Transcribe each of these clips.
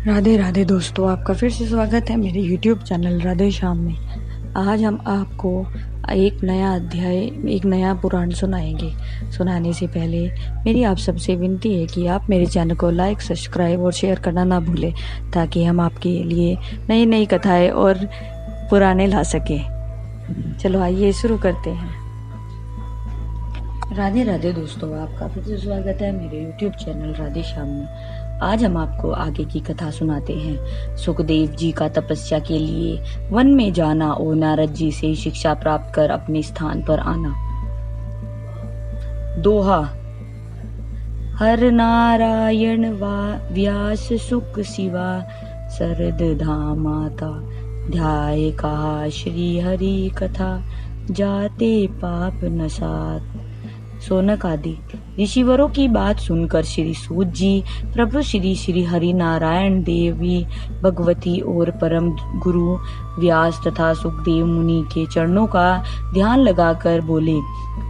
राधे राधे दोस्तों, आपका फिर से स्वागत है मेरे YouTube चैनल राधे श्याम में। आज हम आपको एक नया अध्याय, एक नया पुराण सुनाएंगे। सुनाने से पहले मेरी आप सबसे विनती है कि आप मेरे चैनल को लाइक, सब्सक्राइब और शेयर करना ना भूलें, ताकि हम आपके लिए नई नई कथाएं और पुराने ला सकें। चलो आइए शुरू करते हैं। राधे राधे दोस्तों, आपका फिर से स्वागत है मेरे YouTube चैनल राधे श्याम में। आज हम आपको आगे की कथा सुनाते हैं। सुखदेव जी का तपस्या के लिए वन में जाना और नारद जी से शिक्षा प्राप्त कर अपने स्थान पर आना। दोहा। हर नारायण व्यास सुख शिवा शरद धामाता ध्याय कहा श्री हरि कथा जाते पाप नसात। शौनक आदि ऋषिवरों की बात सुनकर श्री सूत जी प्रभु श्री हरि नारायण देवी भगवती और परम गुरु व्यास तथा सुखदेव मुनि के चरणों का ध्यान लगाकर बोले,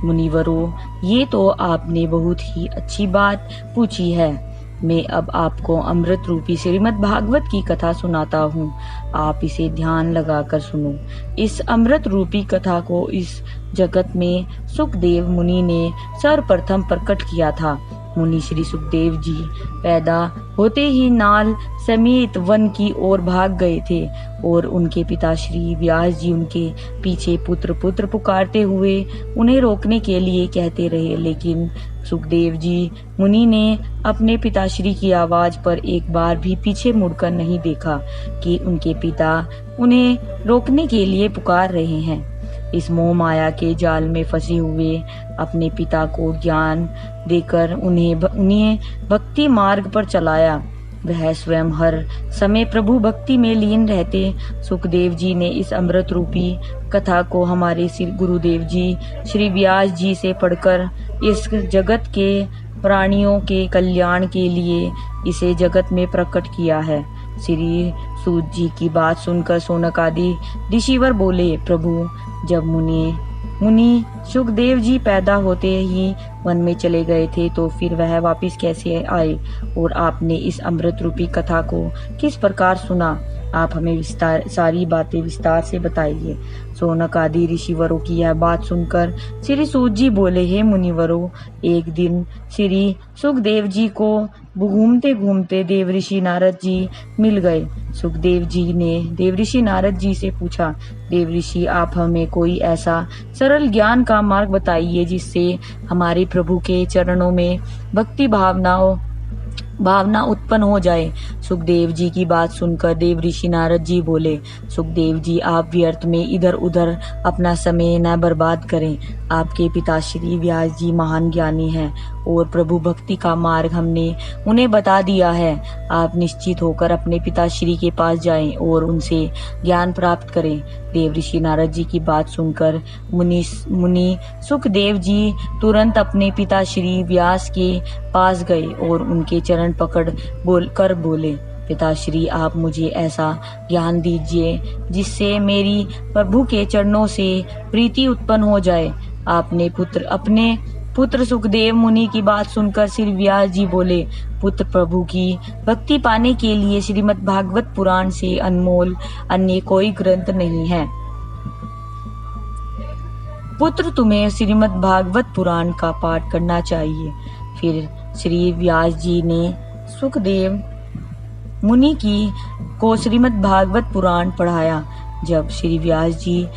मुनिवरों, ये तो आपने बहुत ही अच्छी बात पूछी है। मैं अब आपको अमृत रूपी श्रीमद् भागवत की कथा सुनाता हूँ। आप इसे ध्यान लगाकर सुनो। इस अमृत रूपी कथा को इस जगत में सुखदेव मुनि ने सर्वप्रथम प्रकट किया था। मुनि श्री सुखदेव जी पैदा होते ही नाल समेत वन की ओर भाग गए थे और उनके पिता श्री व्यास जी उनके पीछे पुत्र पुत्र पुकारते हुए उन्हें रोकने के लिए कहते रहे, लेकिन सुखदेव जी मुनि ने अपने पिताश्री की आवाज पर एक बार भी पीछे मुड़कर नहीं देखा कि उनके पिता उन्हें रोकने के लिए पुकार रहे हैं। इस मोह माया के जाल में फंसे हुए अपने पिता को ज्ञान देकर उन्हें भक्ति मार्ग पर चलाया। वह स्वयं हर समय प्रभु भक्ति में लीन रहते। सुखदेव जी ने इस अमृत रूपी कथा को हमारे श्री गुरुदेव जी श्री व्यास जी से पढ़कर इस जगत के प्राणियों के कल्याण के लिए इसे जगत में प्रकट किया है। श्री सूत जी की बात सुनकर शौनक आदि ऋषिवर बोले, प्रभु, जब मुनि सुखदेव जी पैदा होते ही वन में चले गए थे तो फिर वह वापस कैसे आए और आपने इस अमृत रूपी कथा को किस प्रकार सुना? आप हमें सारी बातें विस्तार से बताइए। शौनक आदि ऋषिवरों की यह बात सुनकर श्री सूत जी बोले, हे मुनिवरों, एक दिन श्री सुखदेव जी को घूमते घूमते देवऋषि नारद जी मिल गए। सुखदेव जी ने देवऋषि नारद जी से पूछा, देवऋषि, आप हमें कोई ऐसा सरल ज्ञान का मार्ग बताइए जिससे हमारे प्रभु के चरणों में भक्ति भावना उत्पन्न हो जाए। सुखदेव जी की बात सुनकर देवऋषि नारद जी बोले, सुखदेव जी, आप व्यर्थ में इधर उधर अपना समय न बर्बाद करें। आपके पिता श्री व्यास जी महान ज्ञानी हैं और प्रभु भक्ति का मार्ग हमने उन्हें बता दिया है। आप निश्चित होकर अपने पिता श्री के पास जाएं और उनसे ज्ञान प्राप्त करें। देवऋषि नारद जी की बात सुनकर मुनि सुखदेव जी तुरंत अपने पिता श्री व्यास के पास गए और उनके चरण पकड़ बोले, पिताश्री, आप मुझे ऐसा ज्ञान दीजिए जिससे मेरी प्रभु के चरणों से प्रीति उत्पन्न हो जाए। अपने पुत्र सुखदेव मुनि की बात सुनकर श्री व्यास जी बोले, पुत्र, प्रभु की भक्ति पाने के लिए श्रीमद् भागवत पुराण से अनमोल अन्य कोई ग्रंथ नहीं है। पुत्र, तुम्हें श्रीमद् भागवत पुराण का पाठ करना चाहिए। फिर श्री व्यास जी ने सुखदेव मुनि को श्रीमद् भागवत पुराण पढ़ाया। जब श्री व्यास जी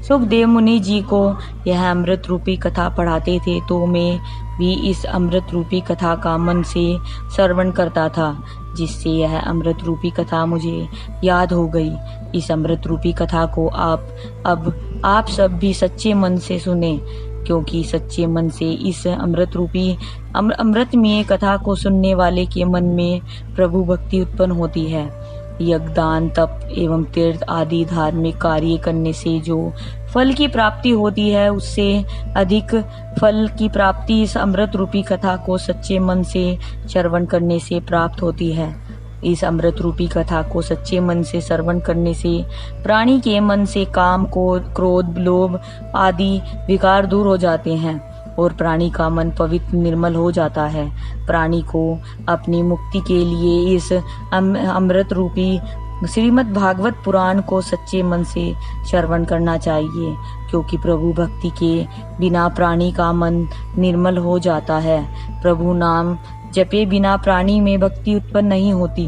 सुखदेव मुनि जी को यह अमृत रूपी कथा पढ़ाते थे तो मैं भी इस अमृत रूपी कथा का मन से श्रवण करता था, जिससे यह अमृत रूपी कथा मुझे याद हो गई। इस अमृत रूपी कथा को आप सब भी सच्चे मन से सुने, क्योंकि सच्चे मन से इस अमृतमय कथा को सुनने वाले के मन में प्रभु भक्ति उत्पन्न होती है। यज्ञ, दान, तप एवं तीर्थ आदि धार्मिक कार्य करने से जो फल की प्राप्ति होती है, उससे अधिक फल की प्राप्ति इस अमृत रूपी कथा को सच्चे मन से श्रवण करने से प्राप्त होती है। इस अमृत रूपी कथा को सच्चे मन से श्रवण करने से प्राणी के मन से काम, क्रोध, लोभ आदि विकार दूर हो जाते हैं। और प्राणी का मन पवित्र निर्मल हो जाता है। प्राणी को अपनी मुक्ति के लिए इस अमृत रूपी श्रीमद् भागवत पुराण को सच्चे मन से श्रवण करना चाहिए, क्योंकि प्रभु भक्ति के बिना प्राणी का मन निर्मल हो जाता है। प्रभु नाम जपे बिना प्राणी में भक्ति उत्पन्न नहीं होती।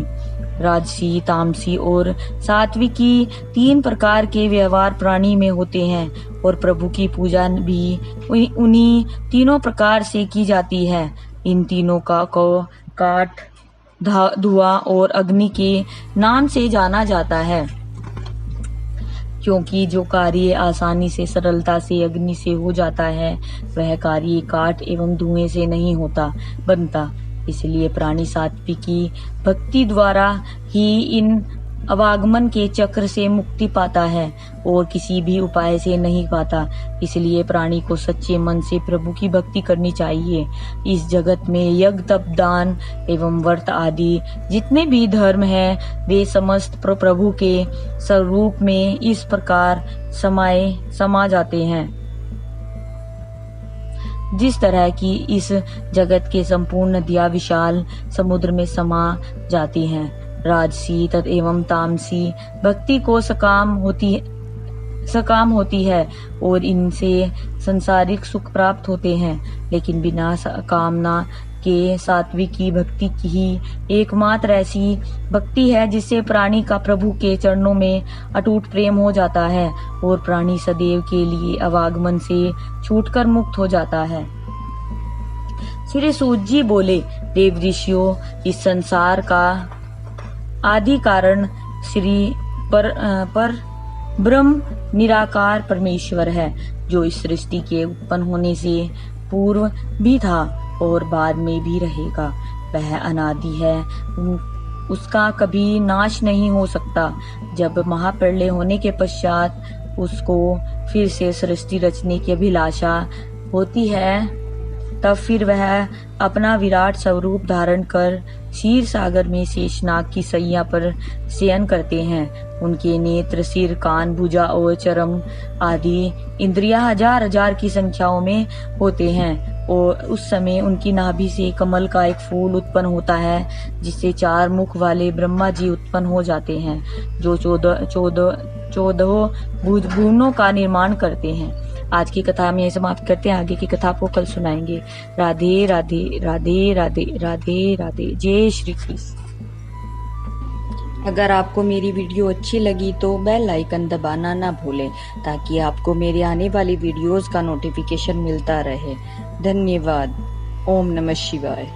राजसी, तामसी और सात्विकी 3 प्रकार के व्यवहार प्राणी में होते हैं और प्रभु की पूजा भी उन्हीं तीनों प्रकार से की जाती है। इन तीनों का काठ, धुआं और अग्नि के नाम से जाना जाता है, क्योंकि जो कार्य आसानी से सरलता से अग्नि से हो जाता है वह कार्य काठ एवं धुएं से नहीं बनता। इसलिए प्राणी सात्विकी भक्ति द्वारा ही इन अवागमन के चक्र से मुक्ति पाता है और किसी भी उपाय से नहीं पाता। इसलिए प्राणी को सच्चे मन से प्रभु की भक्ति करनी चाहिए। इस जगत में यज्ञ, तप, दान एवं व्रत आदि जितने भी धर्म हैं वे समस्त प्रभु के स्वरूप में इस प्रकार समा जाते हैं, जिस तरह की इस जगत के संपूर्ण नदियां विशाल समुद्र में समा जाती हैं। राजसी एवं तामसी भक्ति को सकाम होती है और इनसे सांसारिक सुख प्राप्त होते हैं, लेकिन बिना कामना के सात्विकी भक्ति की ही एकमात्र ऐसी भक्ति है जिससे प्राणी का प्रभु के चरणों में अटूट प्रेम हो जाता है और प्राणी सदैव के लिए अवागमन से छूटकर मुक्त हो जाता है। श्री सूत जी बोले, देव ऋषियों, इस संसार का आदि कारण श्री पर ब्रह्म निराकार परमेश्वर है, जो इस सृष्टि के उत्पन्न होने से पूर्व भी था और बाद में भी रहेगा। वह अनादि है, उसका कभी नाश नहीं हो सकता। जब महाप्रलय होने के पश्चात उसको फिर से सृष्टि रचने की अभिलाषा होती है, तब फिर वह अपना विराट स्वरूप धारण कर क्षीर सागर में शेषनाग की सैया पर शयन करते हैं। उनके नेत्र, सिर, कान, भुजा और चरम आदि इंद्रियां हजार हजार की संख्याओं में होते हैं और उस समय उनकी नाभि से कमल का एक फूल उत्पन्न होता है, जिससे 4 मुख वाले ब्रह्मा जी उत्पन्न हो जाते हैं, जो 14 भुवनों का निर्माण करते हैं। आज की कथा हम यही समाप्त करते हैं। आगे की कथा आपको कल सुनाएंगे। राधे राधे राधे राधे राधे राधे। जय श्री कृष्ण। अगर आपको मेरी वीडियो अच्छी लगी तो बेल आइकन दबाना ना भूलें, ताकि आपको मेरे आने वाली वीडियोस का नोटिफिकेशन मिलता रहे। धन्यवाद। ओम नमः शिवाय।